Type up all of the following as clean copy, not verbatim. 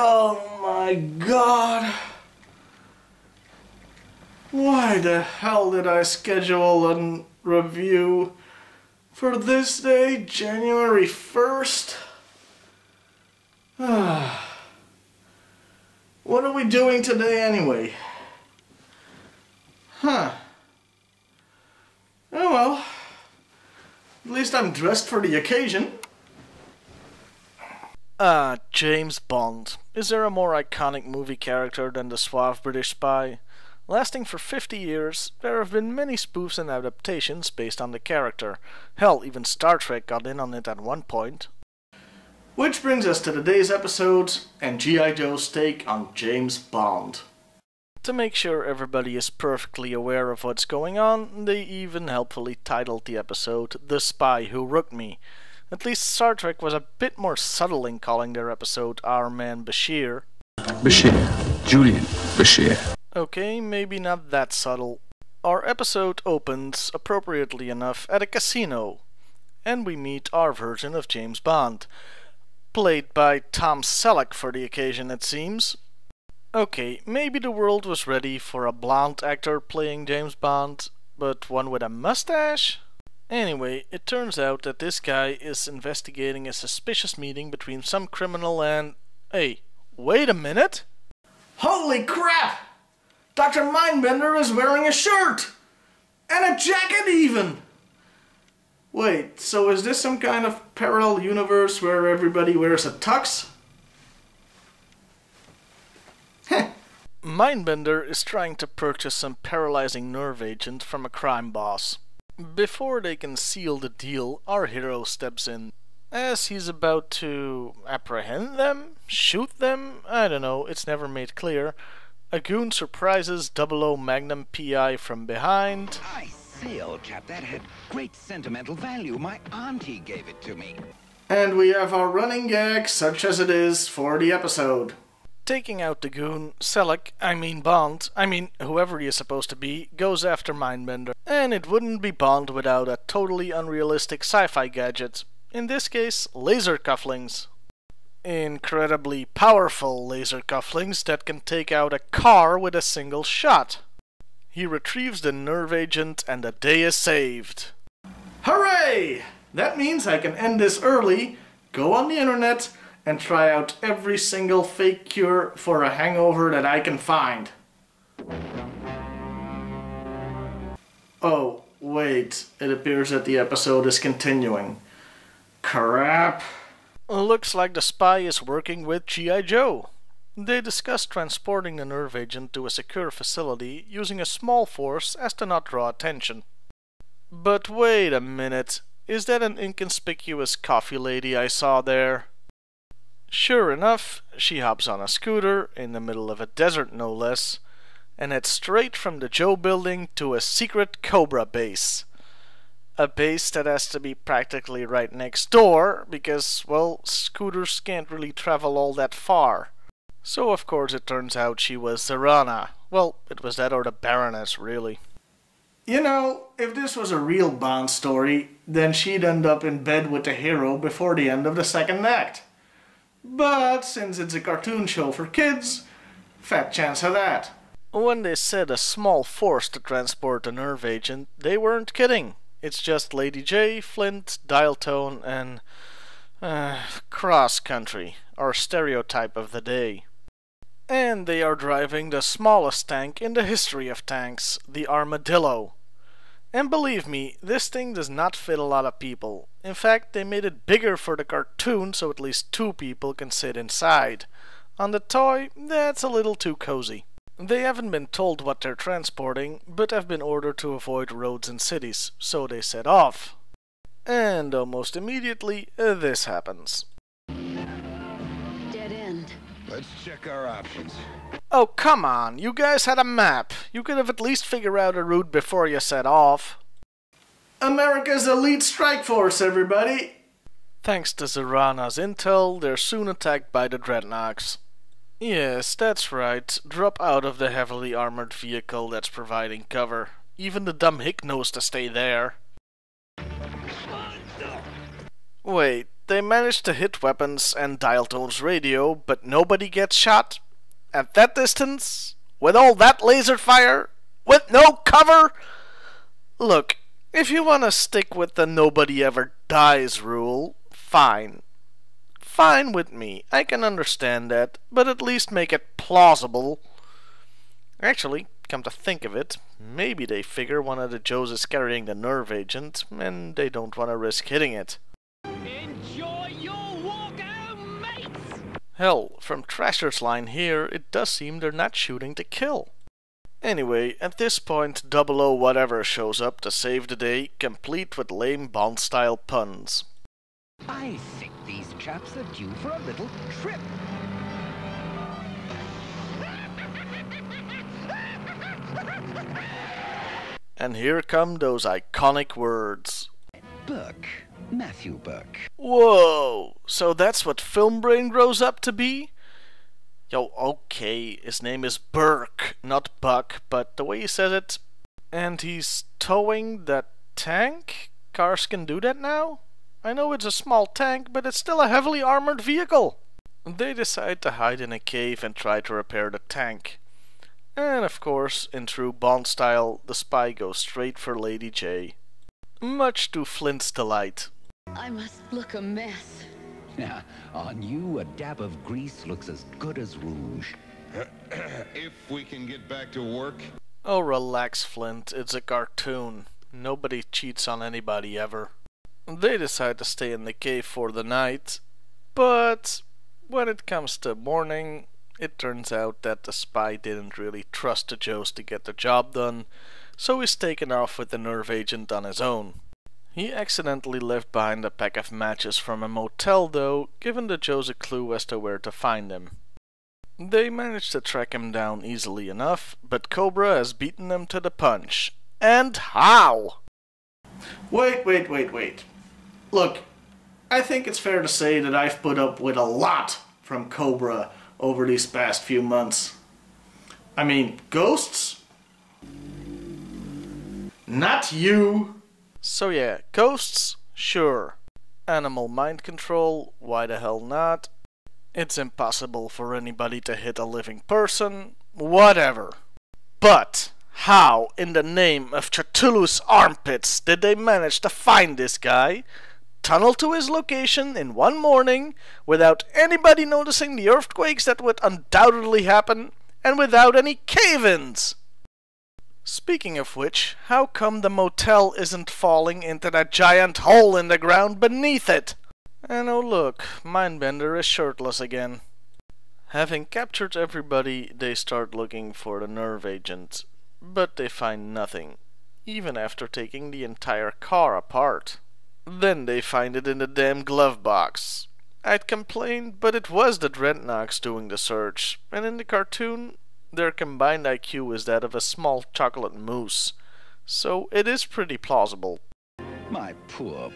Oh my god. Why the hell did I schedule a review for this day, January 1st? What are we doing today anyway? Oh well, at least I'm dressed for the occasion. James Bond. Is there a more iconic movie character than the suave British spy? Lasting for 50 years, there have been many spoofs and adaptations based on the character. Hell, even Star Trek got in on it at one point. Which brings us to today's episode and GIJoe's take on James Bond. To make sure everybody is perfectly aware of what's going on, they even helpfully titled the episode The Spy Who Rooked Me. At least Star Trek was a bit more subtle in calling their episode Our Man Bashir. Bashir. Julian Bashir. Okay, maybe not that subtle. Our episode opens, appropriately enough, at a casino, and we meet our version of James Bond, played by Tom Selleck for the occasion, it seems. Okay, maybe the world was ready for a blonde actor playing James Bond, but one with a mustache? Anyway, it turns out that this guy is investigating a suspicious meeting between some criminal and... Hey, wait a minute! Holy crap! Dr. Mindbender is wearing a shirt! And a jacket even! Wait, so is this some kind of parallel universe where everybody wears a tux? Heh. Mindbender is trying to purchase some paralyzing nerve agent from a crime boss. Before they can seal the deal, our hero steps in. As he's about to apprehend them? Shoot them? I don't know, it's never made clear. A goon surprises 00 Magnum PI from behind. I say, old chap, that had great sentimental value. My auntie gave it to me. And we have our running gag, such as it is, for the episode. Taking out the goon, Selleck, Bond, whoever he is supposed to be, goes after Mindbender. And it wouldn't be Bond without a totally unrealistic sci-fi gadget. In this case, laser cufflinks. Incredibly powerful laser cufflinks that can take out a car with a single shot. He retrieves the nerve agent and the day is saved. Hooray! That means I can end this early, go on the internet, and try out every single fake cure for a hangover that I can find. Oh, wait, it appears that the episode is continuing. Crap. Looks like the spy is working with GIJoe. They discuss transporting the nerve agent to a secure facility using a small force as to not draw attention. But wait a minute, is that an inconspicuous coffee lady I saw there? Sure enough, she hops on a scooter, in the middle of a desert no less, and heads straight from the Joe building to a secret Cobra base. A base that has to be practically right next door, because, well, scooters can't really travel all that far. So of course it turns out she was Zarana. Well, it was that or the Baroness, really. You know, if this was a real Bond story, then she'd end up in bed with the hero before the end of the second act. But since it's a cartoon show for kids, fat chance of that. When they said a small force to transport a nerve agent, they weren't kidding. It's just Lady J, Flint, Dial Tone, and... cross country, our stereotype of the day. And they are driving the smallest tank in the history of tanks, the Armadillo. And believe me, this thing does not fit a lot of people. In fact, they made it bigger for the cartoon so at least 2 people can sit inside. On the toy, that's a little too cozy. They haven't been told what they're transporting, but have been ordered to avoid roads and cities, so they set off. And almost immediately, this happens. Dead end. Let's check our options. Oh, come on, you guys had a map. You could have at least figured out a route before you set off. America's elite strike force, everybody! Thanks to Zarana's intel, they're soon attacked by the Dreadnoks. Yes, that's right. Drop out of the heavily armored vehicle that's providing cover. Even the dumb hick knows to stay there. Wait, they manage to hit weapons and Dialtone's radio, but nobody gets shot? At that distance? With all that laser fire? With no cover? Look, if you want to stick with the nobody ever dies rule, fine. Fine with me, I can understand that, but at least make it plausible. Actually, come to think of it, maybe they figure one of the Joes is carrying the nerve agent, and they don't want to risk hitting it. Enjoy your walk home, mates! Hell, from Thrasher's line here, it does seem they're not shooting to kill. Anyway, at this point, 00 whatever shows up to save the day, complete with lame Bond-style puns. I think these chaps are due for a little trip. And here come those iconic words. Burke. Matthew Burke. Whoa! So that's what Film Brain grows up to be? Yo, okay, his name is Burke, not Buck, but the way he says it... And he's towing that tank? Cars can do that now? I know it's a small tank, but it's still a heavily armored vehicle. They decide to hide in a cave and try to repair the tank. And of course, in true Bond style, the spy goes straight for Lady J. Much to Flint's delight. I must look a mess. Now, on you, a dab of grease looks as good as rouge. If we can get back to work. Oh, relax, Flint. It's a cartoon. Nobody cheats on anybody ever. They decide to stay in the cave for the night, but when it comes to morning, it turns out that the spy didn't really trust the Joes to get the job done, so he's taken off with the nerve agent on his own. He accidentally left behind a pack of matches from a motel though, giving the Joes a clue as to where to find him. They managed to track him down easily enough, but Cobra has beaten them to the punch. And how? Wait. Look, I think it's fair to say that I've put up with a lot from Cobra over these past few months. I mean, ghosts? Not you! So yeah, ghosts? Sure. Animal mind control? Why the hell not? It's impossible for anybody to hit a living person? Whatever. But how in the name of Cthulhu's armpits did they manage to find this guy, tunnel to his location in one morning, without anybody noticing the earthquakes that would undoubtedly happen, and without any cave-ins? Speaking of which, how come the motel isn't falling into that giant hole in the ground beneath it? And oh look, Mindbender is shirtless again. Having captured everybody, they start looking for the nerve agent, but they find nothing, even after taking the entire car apart. Then they find it in the damn glove box. I'd complain, but it was the Dreadnoks doing the search, and in the cartoon, their combined IQ is that of a small chocolate mousse, so it is pretty plausible. My poor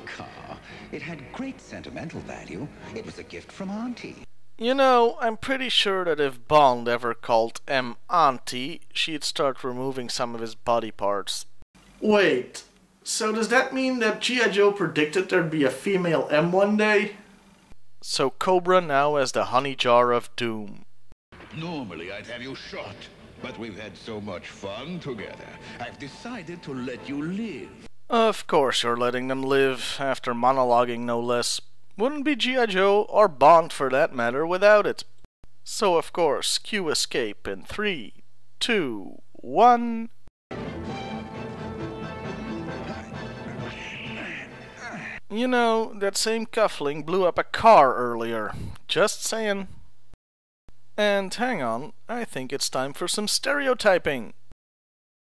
car. It had great sentimental value. It was a gift from Auntie. You know, I'm pretty sure that if Bond ever called M Auntie, she'd start removing some of his body parts. Wait, so does that mean that GIJoe predicted there'd be a female M one day? So Cobra now has the honey jar of doom. Normally I'd have you shot, but we've had so much fun together. I've decided to let you live. Of course you're letting them live, after monologuing no less. Wouldn't be GIJoe, or Bond for that matter, without it. So of course, cue escape in 3, 2, 1... You know, that same cuffling blew up a car earlier. Just saying. And hang on, I think it's time for some stereotyping.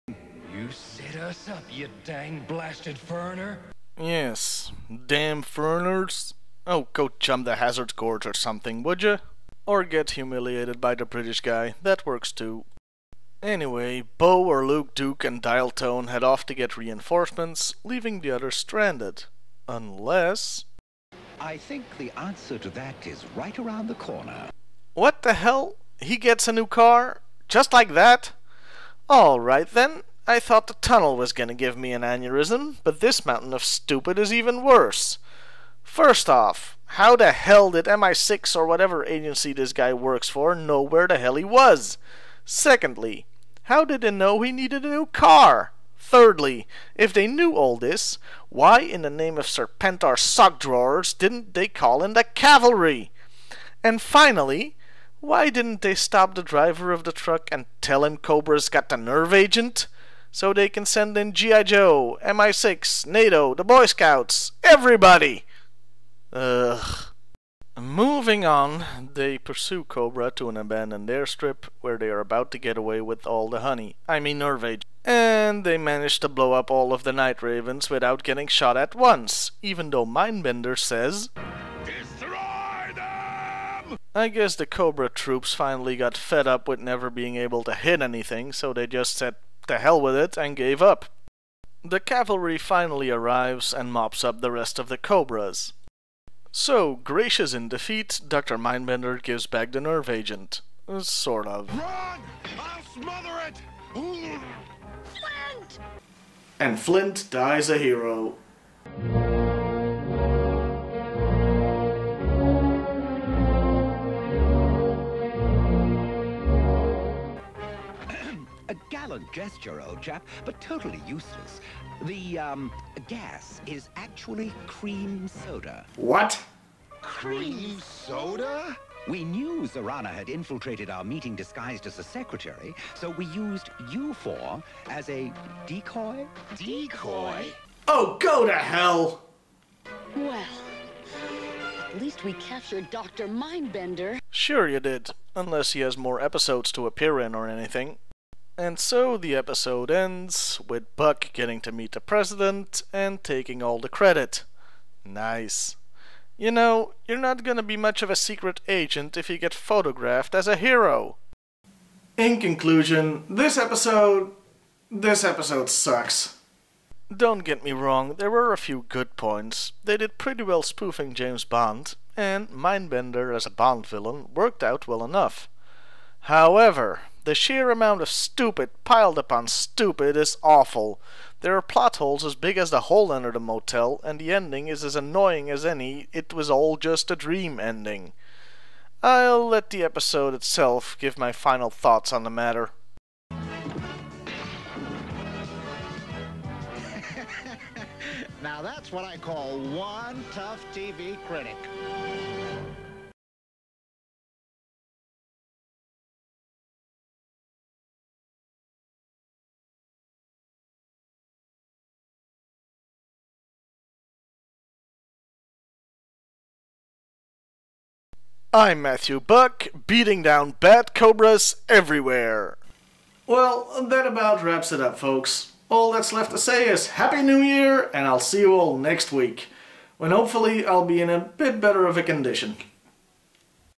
You set us up, you dang blasted foreigner. Yes, damn foreigners. Oh, go jump the Hazard's Gorge or something, would ya? Or get humiliated by the British guy, that works too. Anyway, Bo or Luke Duke and Dial Tone head off to get reinforcements, leaving the others stranded. Unless... I think the answer to that is right around the corner. What the hell? He gets a new car? Just like that? Alright then, I thought the tunnel was gonna give me an aneurysm, but this mountain of stupid is even worse. First off, how the hell did MI6 or whatever agency this guy works for know where the hell he was? Secondly, how did they know he needed a new car? Thirdly, if they knew all this, why in the name of Serpentar sock drawers didn't they call in the cavalry? And finally, why didn't they stop the driver of the truck and tell him Cobra's got the nerve agent? So they can send in GIJoe, MI6, NATO, the Boy Scouts, everybody! Ugh. Moving on, they pursue Cobra to an abandoned airstrip where they are about to get away with all the honey. I mean nerve agent. And they manage to blow up all of the Night Ravens without getting shot at once, even though Mindbender says, Destroy them! I guess the Cobra troops finally got fed up with never being able to hit anything, so they just said to hell with it and gave up. The cavalry finally arrives and mops up the rest of the Cobras. So, gracious in defeat, Dr. Mindbender gives back the nerve agent. Sort of. Run! I'll smother it! Flint! And Flint dies a hero. A gallant gesture, old chap, but totally useless. The, gas is actually cream soda. What? Cream soda? We knew Zorana had infiltrated our meeting disguised as a secretary, so we used you four as a decoy. Decoy? Oh, go to hell! Well, at least we captured Dr. Mindbender. Sure you did, unless he has more episodes to appear in or anything. And so the episode ends with Buck getting to meet the president and taking all the credit. Nice. You know, you're not gonna be much of a secret agent if you get photographed as a hero. In conclusion, this episode sucks. Don't get me wrong, there were a few good points. They did pretty well spoofing James Bond, and Mindbender as a Bond villain worked out well enough. However, the sheer amount of stupid piled upon stupid is awful. There are plot holes as big as the hole under the motel, and the ending is as annoying as any "it was all just a dream" ending. I'll let the episode itself give my final thoughts on the matter. Now that's what I call one tough TV critic. I'm Matthew Buck, beating down bad cobras everywhere. Well, that about wraps it up, folks. All that's left to say is Happy New Year, and I'll see you all next week, when hopefully I'll be in a bit better of a condition.